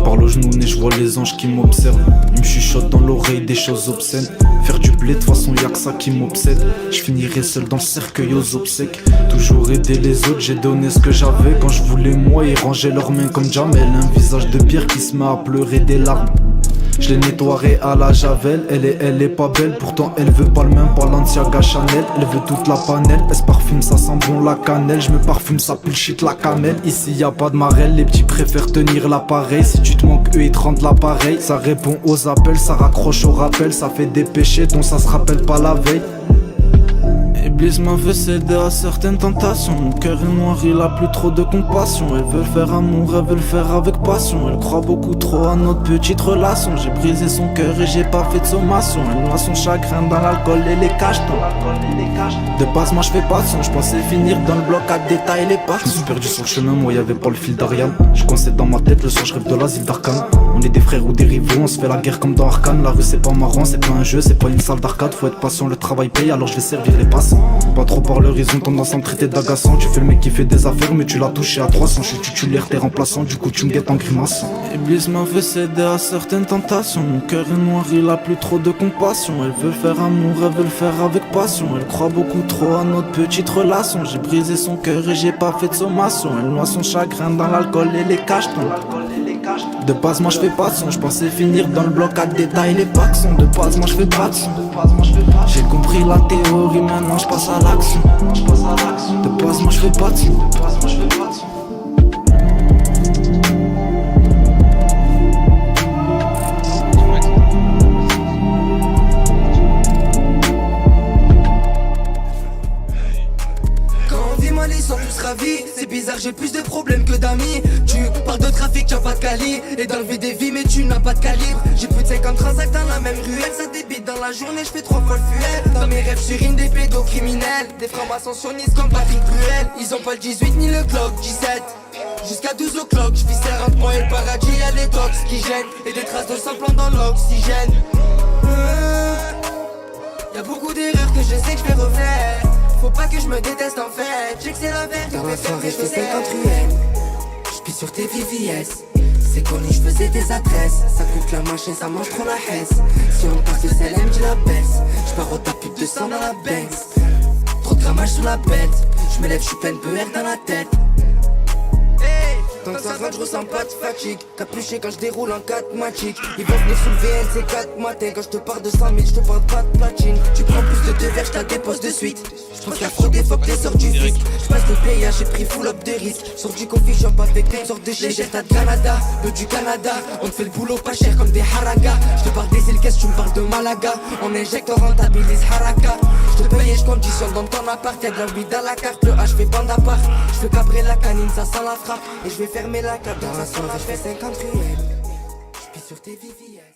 parle aux genoux et je vois les anges qui m'observent. Ils me chuchotent dans l'oreille des choses obscènes. Faire du blé, de toute façon y'a que ça qui m'obsède. Je finirai seul dans le cercueil aux obsèques. Toujours aider les autres, j'ai donné ce que j'avais. Quand je voulais moi, ils rangeaient leurs mains comme Jamel. Un visage de pierre qui se met à pleurer des larmes. Je l'ai nettoierai à la javel. Elle est pas belle, pourtant elle veut pas le même Balenciaga Chanel. Elle veut toute la panelle, elle se parfume, ça sent bon la cannelle. Je me parfume, ça pue le shit la camel. Ici y a pas de marelle, les petits préfèrent tenir l'appareil. Si tu te manques, eux ils te rendent l'appareil. Ça répond aux appels, ça raccroche au rappel. Ça fait des péchés dont ça se rappelle pas la veille. Iblis m'a fait céder à certaines tentations. Mon cœur est noir, il a plus trop de compassion. Elle veut faire amour, elle veut le faire avec passion. Elle croit beaucoup trop à notre petite relation. J'ai brisé son cœur et j'ai pas fait de sommation. Elle noie son chagrin dans l'alcool et les cachetons. De base moi je fais pas de son, je pensais finir dans le bloc à détailler les pattes. Je me suis perdu sur le chemin, moi y'avait pas le fil d'Ariane. Je coincé dans ma tête, le soir je rêve de l'asile d'Arkham. On est des frères ou des rivaux, on se fait la guerre comme dans Arkham. La rue c'est pas marrant, c'est pas un jeu, c'est pas une salle d'arcade. Faut être patient, le travail paye, alors je vais servir les passants. Pas trop parleur, ils ont tendance à me traiter d'agaçant. Tu fais le mec qui fait des affaires mais tu l'as touché à 300. Je suis titulaire, t'es remplaçant, du coup tu me guettes en grimaçant. Iblis m'a fait céder à certaines tentations. Mon cœur est noir, il a plus trop de compassion. Elle veut faire amour, elle veut le faire avec passion. Elle croit beaucoup trop à notre petite relation. J'ai brisé son cœur et j'ai pas fait de sommation. Elle noie son chagrin dans l'alcool et les cachetons. De base moi je fais pas de son, je pensais finir dans le bloc à détailler les paxons. De base moi je fais pas de son. J'ai compris la théorie, maintenant je passe à l'action. De base moi je fais pas de son. Ils sont tous ravis, c'est bizarre, j'ai plus de problèmes que d'amis. Tu parles de trafic, tu as pas de quali. Et d'enlever des vies, mais tu n'as pas de calibre. J'ai plus de 50 transacts dans la même ruelle. Ça débite dans la journée, je fais 3 fois le fuel. Dans mes rêves, j'urine des pédocriminels. Des francs ascensionnistes comme Patrick Bruel. Ils ont pas le 18 ni le Glock 17. Jusqu'à 12 o'clock, je vis entre moi et le paradis, y'a des tox qui gênent. Et des traces de sang dans l'oxygène. Y'a beaucoup d'erreurs que je sais que je vais refaire. Faut pas que je me déteste en fait. J'ai que c'est la vérité. Dans la soirée je fais 50 ruelles. J'pille sur tes VVS. C'est connu je faisais des adresses. Ça coûte la machine, ça mange trop la hesse. Si on passe de CLM je la baisse. J'pars au tapis de sang dans la Benz. Trop de grammage sur la bête. J'me lève, j'suis pleine peur dans la tête. Tant que ça rentre, je ressens pas de fatigue. Capuché quand je déroule en 4 magiques. Ils vont venir soulever NC4 matin. Quand je te parle de 100 000, je te parle pas de platine. Tu prends plus de 2 verres, je la dépose de suite. Je pense qu'à frauder, faut que les sorts du fisc. Je passe le payage, j'ai pris full up de risque. Sors du conflit, j'en pas avec une sorte de chez t'as de Canada, le du Canada. On te fait le boulot pas cher comme des haragas. Je te parle des îles, tu me parles de Malaga. On injecte, on rentabilise haraka. Je te paye et je conditionne dans ton appart. Y'a de la weed à la carte, le H fait bande à part. Je fais cabrer la canine, ça sent la frappe. Et je vais fermer la carte. Dans la soirée, je fais 50 ruelles. J'pille sur tes VVS.